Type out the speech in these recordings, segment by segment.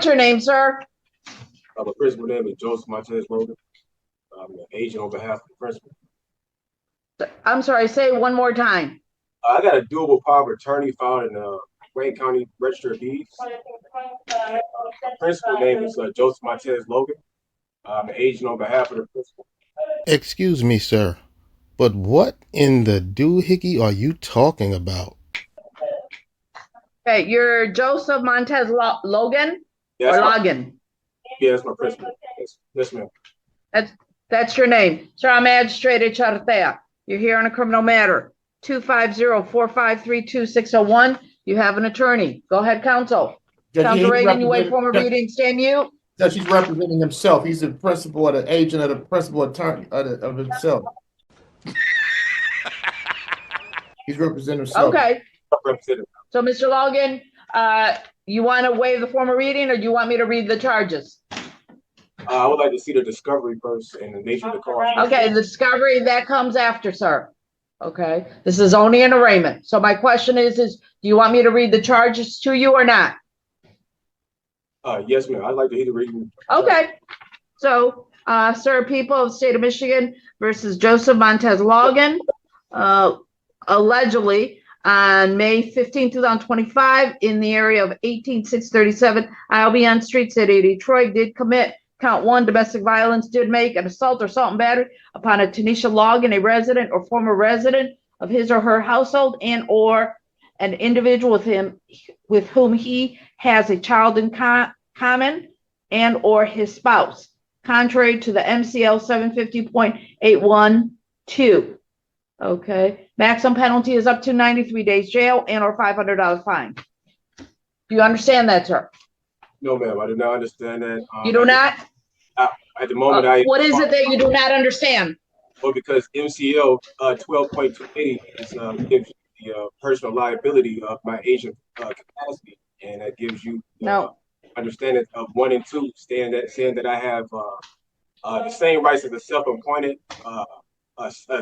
What's your name, sir? The principal name is Joseph Montez Logan. I'm an agent on behalf of the principal. I'm sorry, say it one more time. I got a doable power of attorney filed in the Wayne County Register of Deeds. The principal name is Joseph Montez Logan. I'm an agent on behalf of the principal. Excuse me, sir, but what in the doohickey are you talking about? Okay, you're Joseph Montez Logan Yes, or Logan? Yeah, that's my principal. Yes, ma'am. That's your name. Sir, I'm Magistrate Chartea. You're here on a criminal matter. 250-453-2601. You have an attorney. Go ahead, counsel. Counsel Reagan, you wait for a reading. Stand mute. Judge, he's representing himself. He's the principal or the agent of the principal attorney of himself. He's representing himself. Okay. So, Mr. Logan, you want to waive the formal reading, or do you want me to read the charges? I would like to see the discovery first and the nature of the cause. Okay, the discovery, that comes after, sir. Okay, this is only an arraignment. So my question is do you want me to read the charges to you or not? Yes, ma'am. I'd like to hear the reading. Okay. So, sir, people of the state of Michigan versus Joseph Montez Logan, allegedly on May 15, 2025, in the area of 18637 Albion Street, City of Detroit, did commit count 1, domestic violence, did make an assault or assault and battery upon a Tanisha Logan, a resident or former resident of his or her household, and or an individual with whom he has a child in common, and or his spouse, contrary to the MCL 750.812. Okay. Maximum penalty is up to 93 days jail and or $500 fine. Do you understand that, sir? No, ma'am. I do not understand that. You do not? At the moment, what is it that you do not understand? Well, because MCL 12.280 gives you the personal liability of my agent capacity, and that gives you understanding of 1 and 2, saying that I have the same rights as a self-appointed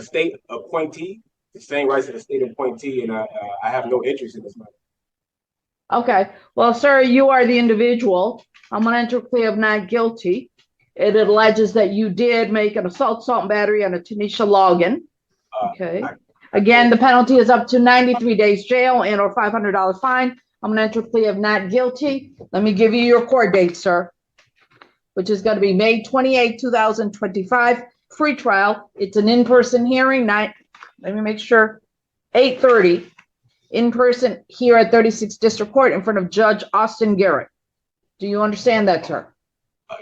state appointee, the same rights as a state appointee, and I have no interest in this matter. Okay. Well, sir, you are the individual. I'm going to enter a plea of not guilty. It alleges that you did make an assault and battery on a Tanisha Logan. Okay. Again, the penalty is up to 93 days jail and or $500 fine. I'm going to enter a plea of not guilty. Let me give you your court date, sir, which is going to be May 28, 2025. Free trial. It's an in-person hearing. Let me make sure. 8:30 in person here at 36th District Court in front of Judge Austin Garrett. Do you understand that, sir?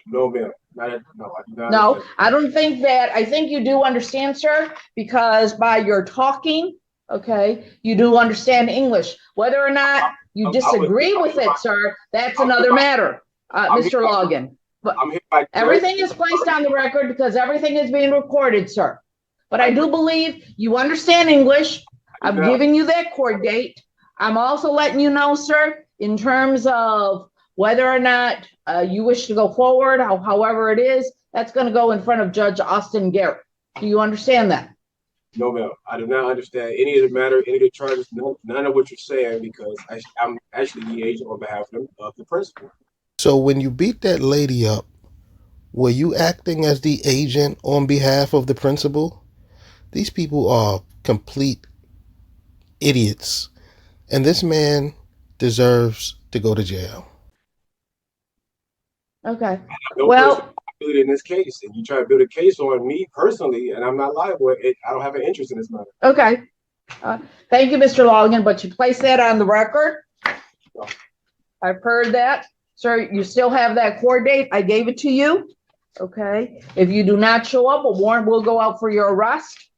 No, ma'am. No, I don't think that. I think you do understand, sir, because by your talking, okay, you do understand English. Whether or not you disagree with it, sir, that's another matter, Mr. Logan. But everything is placed on the record because everything is being recorded, sir. But I do believe you understand English. I'm giving you that court date. I'm also letting you know, sir, in terms of whether or not you wish to go forward, however it is, that's going to go in front of Judge Austin Garrett. Do you understand that? No, ma'am. I do not understand any of the matter, any of the charges, none of what you're saying, because I'm actually the agent on behalf of the principal. So when you beat that lady up, were you acting as the agent on behalf of the principal? These people are complete idiots, and this man deserves to go to jail. Okay. Well, in this case, and you try to build a case on me personally, and I'm not liable. I don't have an interest in this matter. Okay. Thank you, Mr. Logan, but you placed that on the record. No. I've heard that. Sir, you still have that court date. I gave it to you. Okay. If you do not show up, a warrant will go out for your arrest.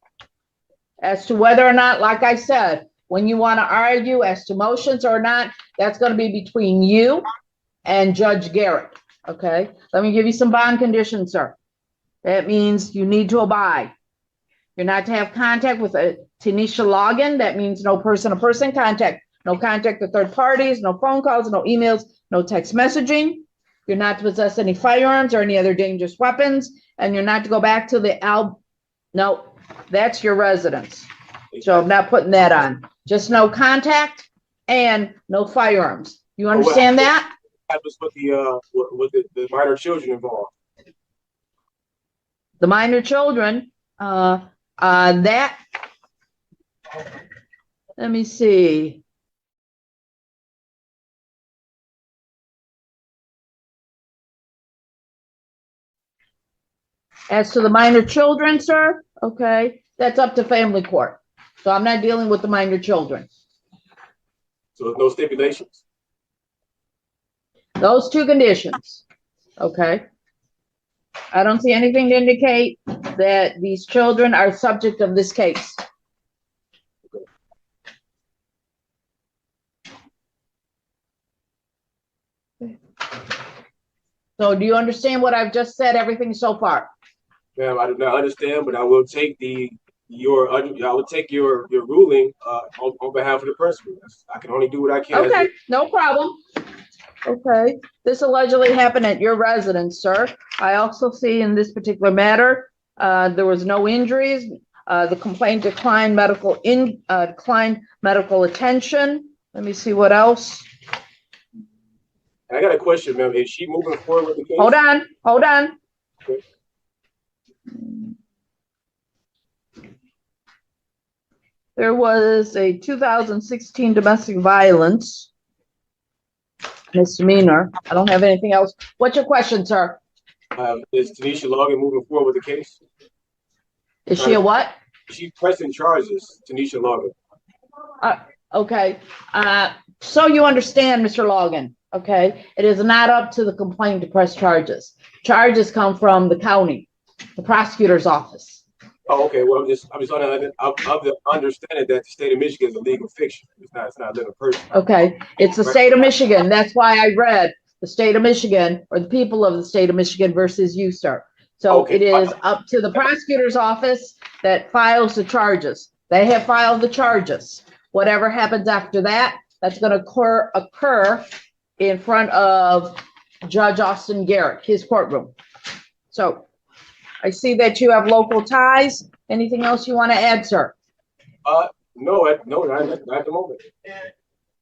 As to whether or not, like I said, when you want to argue as to motions or not, that's going to be between you and Judge Garrett. Okay. Let me give you some bond conditions, sir. That means you need to abide. You're not to have contact with a Tanisha Logan. That means no person-to-person contact. No contact with third parties, no phone calls, no emails, no text messaging. You're not to possess any firearms or any other dangerous weapons. And you're not to go back to the No, that's your residence. So I'm not putting that on. Just no contact and no firearms. You understand that? happens with the minor children involved? The minor children, that, let me see. As to the minor children, sir, okay, that's up to family court. So I'm not dealing with the minor children. So there's no stipulations? Those two conditions, okay? I don't see anything to indicate that these children are subject of this case. So do you understand what I've just said, everything so far? Ma'am, I do not understand, but I will take your ruling on behalf of the principal. I can only do what I can. Okay, no problem. Okay, this allegedly happened at your residence, sir. I also see in this particular matter, there was no injuries. The complaint declined medical attention. Let me see what else. I got a question, ma'am. Is she moving forward with the case? Hold on. Okay. There was a 2016 domestic violence misdemeanor. I don't have anything else. What's your question, sir? Is Tanisha Logan moving forward with the case? Is she a what? She's pressing charges, Tanisha Logan. Okay. So you understand, Mr. Logan, okay? It is not up to the complainant to press charges. Charges come from the county, the prosecutor's office. Oh, okay. Well, I'm just of the understanding that the state of Michigan is a legal fiction. It's not a living person. Okay. It's the state of Michigan. That's why I read the state of Michigan, or the people of the state of Michigan versus you, sir. So okay. It is up to the prosecutor's office that files the charges. They have filed the charges. Whatever happens after that, that's going to occur in front of Judge Austin Garrett, his courtroom. So I see that you have local ties. Anything else you want to add, sir? No, not at the moment.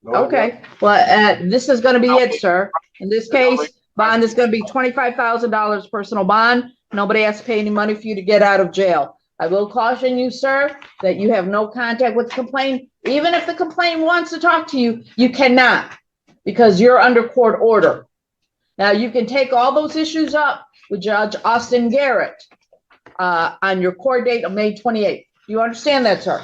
No, okay. Well, this is going to be it, sir. In this case, bond is going to be $25,000 personal bond. Nobody has to pay any money for you to get out of jail. I will caution you, sir, that you have no contact with the complainant. Even if the complainant wants to talk to you, you cannot, because you're under court order. Now, you can take all those issues up with Judge Austin Garrett on your court date of May 28th. Do you understand that, sir?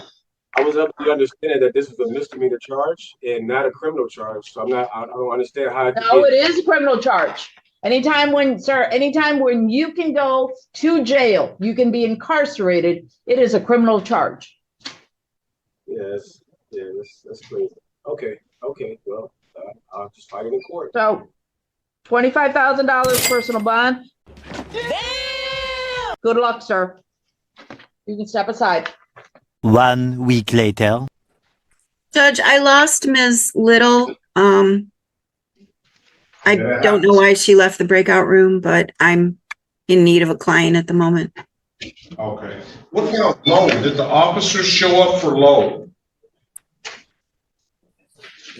I was under the understanding that this was a misdemeanor charge and not a criminal charge. So I don't understand how. No, it is a criminal charge. Anytime when you can go to jail, you can be incarcerated, it is a criminal charge. Yes, that's crazy. Okay, well, I'll just fight it in court. So, $25,000 personal bond. Damn! Good luck, sir. You can step aside. 1 week later. Judge, I lost Ms. Little. I don't know why she left the breakout room, but I'm in need of a client at the moment. Okay. What about loan? Did the officers show up for loan?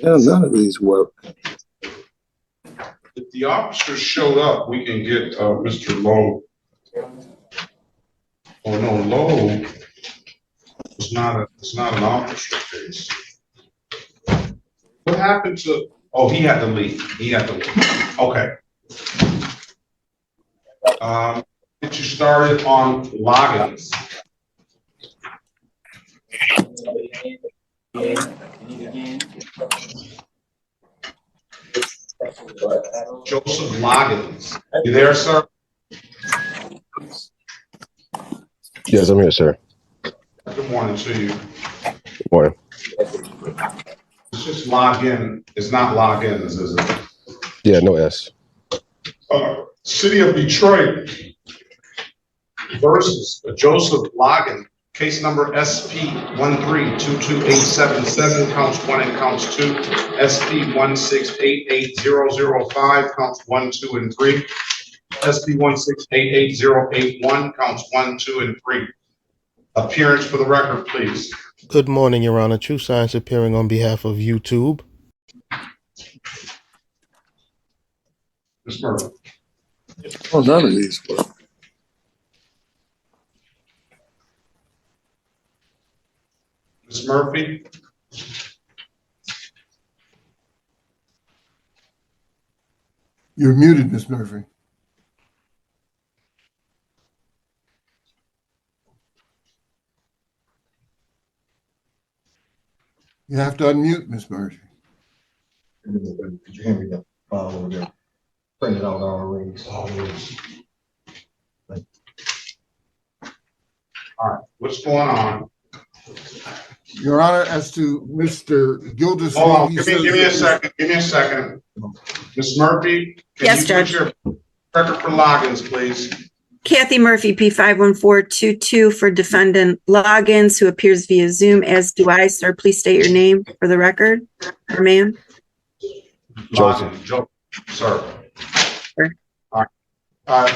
Yeah, none of these work. If the officers showed up, we can get Mr. Lowe. Oh no, Lowe is not an officer case. What happened to? Oh, he had to leave. Okay. Get you started on logins. Joseph Loggins. You there, sir? Yes, I'm here, sir. Good morning to you. Good morning. It's just log in. It's not logins, is it? Yeah, no S. City of Detroit versus Joseph Logan, case number SP 1322877, counts 1 and counts 2. SP 1688005, counts 1, 2, and 3. SP 1688081, counts 1, 2, and 3. Appearance for the record, please. Good morning, Your Honor. True Science appearing on behalf of YouTube. Ms. Murphy. Oh, none of these work. Ms. Murphy. You're muted, Ms. Murphy. You have to unmute, Ms. Murphy. Could you hand me that file over there? Print it out already. All right, what's going on? Your Honor, as to Mr. Gildas. Hold on, give me a second. Ms. Murphy? Can Yes, you Judge. put your record for logins, please? Kathy Murphy, P51422 for defendant logins who appears via Zoom, as do I, sir. Please state your name for the record, or ma'am. Joseph. Sir. Sure. All right,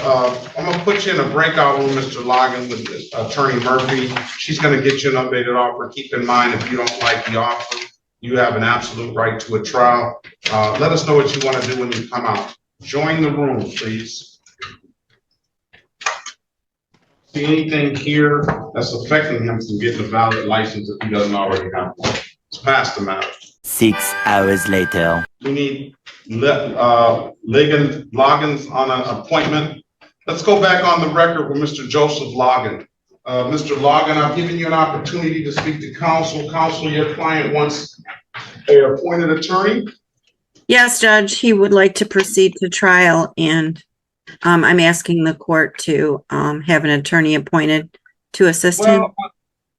I'm gonna put you in a breakout room, Mr. Logan, with Attorney Murphy. She's gonna get you an updated offer. Keep in mind, if you don't like the offer, you have an absolute right to a trial. Let us know what you want to do when you come out. Join the room, please. See anything here that's affecting him from getting a valid license if he doesn't already have one? It's past the matter. 6 hours later. We need Loggins on an appointment. Let's go back on the record with Mr. Joseph Logan. Mr. Logan, I've given you an opportunity to speak to counsel. Counsel, your client wants an appointed attorney? Yes, Judge, he would like to proceed to trial, and I'm asking the court to have an attorney appointed to assist him.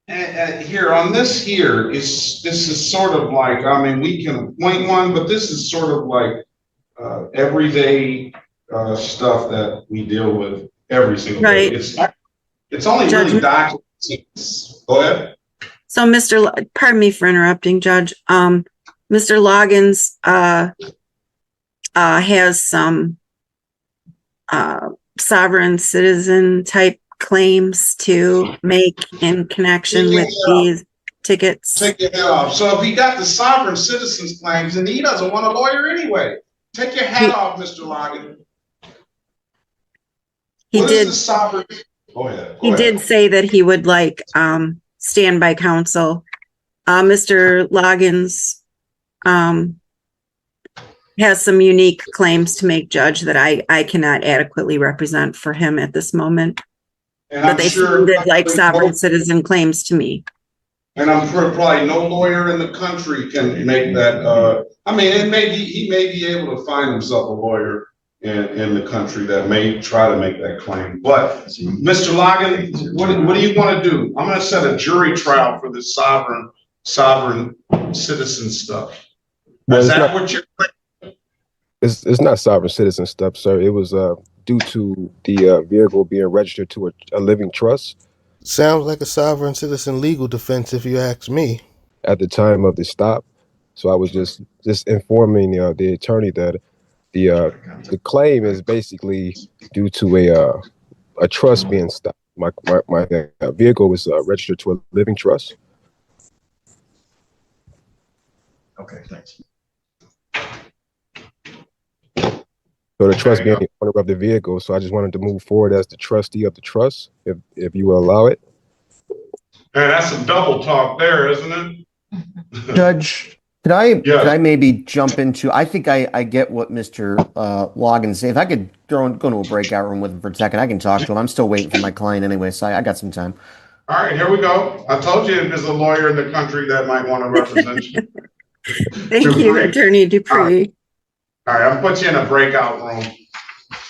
Here on this here this is sort of like, I mean, we can appoint one, but this is sort of like everyday stuff that we deal with every single day. It's only Judge, really documents. Go ahead. So, pardon me for interrupting, Judge. Mr. Loggins has some sovereign citizen type claims to make in connection with these tickets. Take your hat off. So if he got the sovereign citizens claims, then he doesn't want a lawyer anyway. Take your hat off, Mr. Logan. He did. Go ahead. He did say that he would like standby counsel. Mr. Loggins has some unique claims to make, Judge, that I cannot adequately represent for him at this moment. And but I'm they sure sounded like sovereign citizen claims to me. And I'm sure probably no lawyer in the country can make that. I mean, he may be able to find himself a lawyer in the country that may try to make that claim. But Mr. Logan, what do you want to do? I'm going to set a jury trial for this sovereign citizen stuff. Well, Is that what you're? It's not sovereign citizen stuff, sir. It was due to the vehicle being registered to a living trust. Sounds like a sovereign citizen legal defense, if you ask me. At the time of the stop, so I was just informing the attorney that the claim is basically due to a trust being stopped. My vehicle was registered to a living trust. Okay, thanks. So the trust being the owner of the vehicle, so I just wanted to move forward as the trustee of the trust, if you will allow it. Man, that's some double talk there, isn't it? Judge, could I maybe jump into, I think I get what Mr. Logan said. If I could go into a breakout room with him for a second, I can talk to him. I'm still waiting for my client anyway, so I got some time. All right, here we go. I told you there's a lawyer in the country that might want to represent you. Thank you, Attorney Dupree. All right, I'll put you in a breakout room.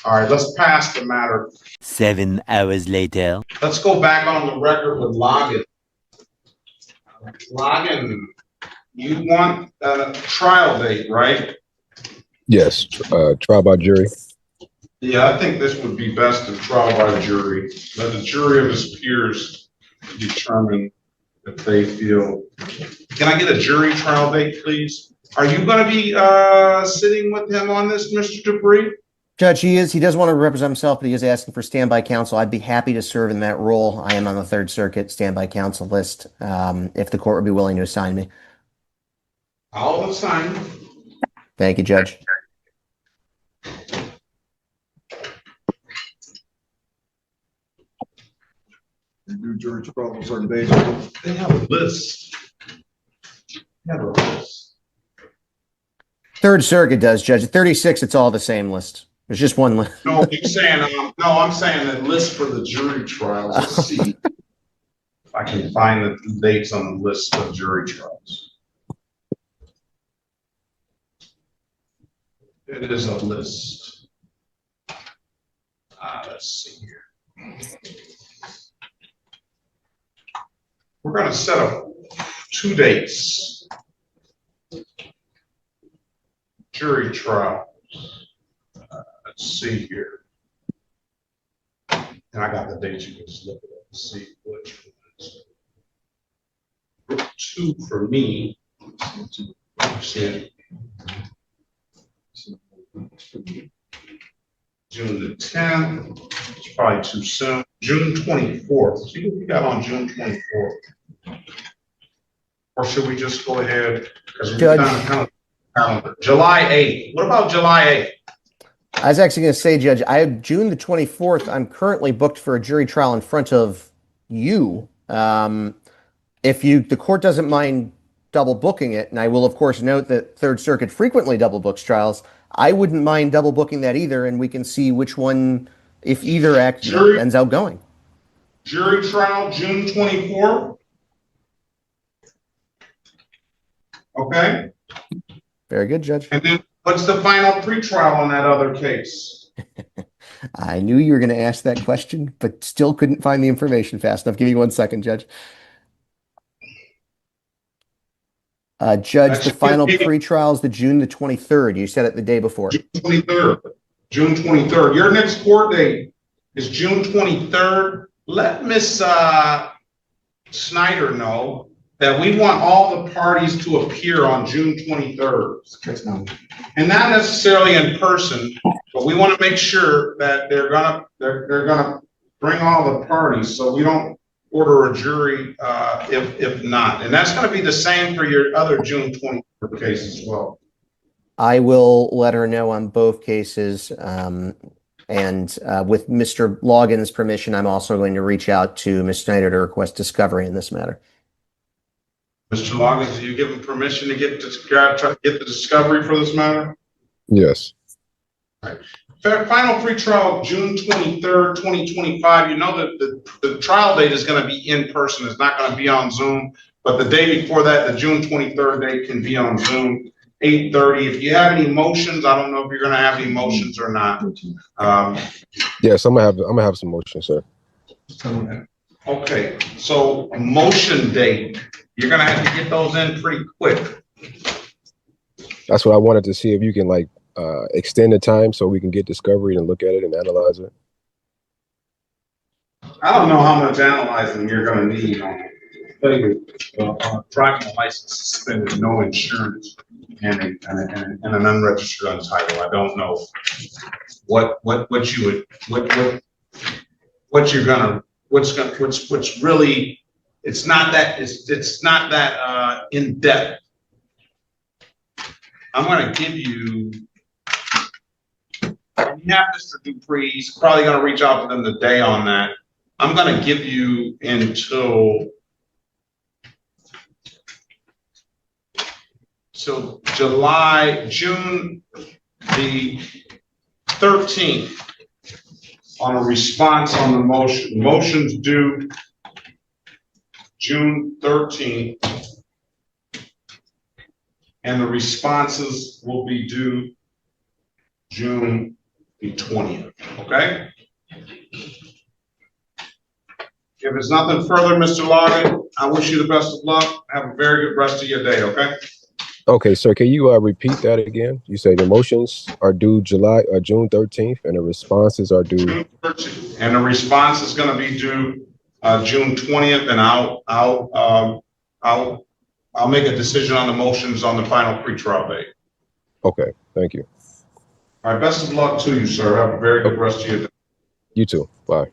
All right, let's pass the matter. 7 hours later. Let's go back on the record with Logan. Logan, you want a trial date, right? Yes, trial by jury. Yeah, I think this would be best to trial by jury. Let the jury of his peers determine if they feel. Can I get a jury trial date, please? Are you going to be sitting with him on this, Mr. Dupree? Judge, he is. He does want to represent himself, but he is asking for standby counsel. I'd be happy to serve in that role. I am on the Third Circuit standby counsel list, if the court would be willing to assign me. I'll assign. Thank you, Judge. do jury trials on certain days. They have a list. They have a list. Third Circuit does, Judge. At 36, it's all the same list. There's just one list. No, you're saying, I'm saying the list for the jury trials. Let's see if I can find the dates on the list of jury trials. It is a list. Let's see here. We're going to set up 2 dates. Jury trials. Let's see here. And I got the dates. You can just look at it and see which ones. Group 2 for me. See June the 10th. It's probably too soon. June 24th. See what we got on June 24th. Or should we just go ahead? Because we kind of calendar. July 8th. What about July 8th? I was actually going to say, Judge, I have June the 24th. I'm currently booked for a jury trial in front of you. If the court doesn't mind double booking it, and I will, of course, note that Third Circuit frequently double books trials, I wouldn't mind double booking that either, and we can see which one, if either act ends out going. Jury trial, June 24th. Okay. Very good, Judge. And then what's the final pretrial on that other case? I knew you were going to ask that question, but still couldn't find the information fast enough. Give me 1 second, Judge. Judge, the final pretrial is the June the 23rd. You said it the day before. June 23rd. June 23rd. Your next court date is June 23rd. Let Miss Snyder know that we want all the parties to appear on June 23rd. And not necessarily in person, but we want to make sure that they're gonna bring all the parties, so we don't order a jury if not. And that's going to be the same for your other June 23rd case as well. I will let her know on both cases. And with Mr. Logan's permission, I'm also going to reach out to Ms. Snyder to request discovery in this matter. Mr. Loggins, do you give him permission to get the discovery for this matter? Yes. All right. Final pretrial, June 23rd, 2025. You know that the trial date is going to be in person. It's not going to be on Zoom. But the day before that, the June 23rd date can be on Zoom, 8:30. If you have any motions, I don't know if you're going to have any motions or not. Yes, I'm gonna have some motions, sir. Okay, so a motion date. You're going to have to get those in pretty quick. That's what I wanted to see if you can extend the time so we can get discovery and look at it and analyze it. I don't know how much analyzing you're going to need on driving a license suspended, no insurance, and an unregistered untitled. I don't know what's really. It's not that in depth. I'm going to give you. You have Mr. Dupree. He's probably going to reach out to them today on that. I'm going to give you until June the 13th on a response on the motion. Motions due June 13th, and the responses will be due June the 20th. Okay? If there's nothing further, Mr. Logan, I wish you the best of luck. Have a very good rest of your day, okay? Okay, sir, can you repeat that again? You say the motions are due June 13th, and the responses are due June 13th, and the response is going to be due June 20th, and I'll make a decision on the motions on the final pretrial date. Okay, thank you. All right, best of luck to you, sir. Have a very good rest of your day. You too. Bye.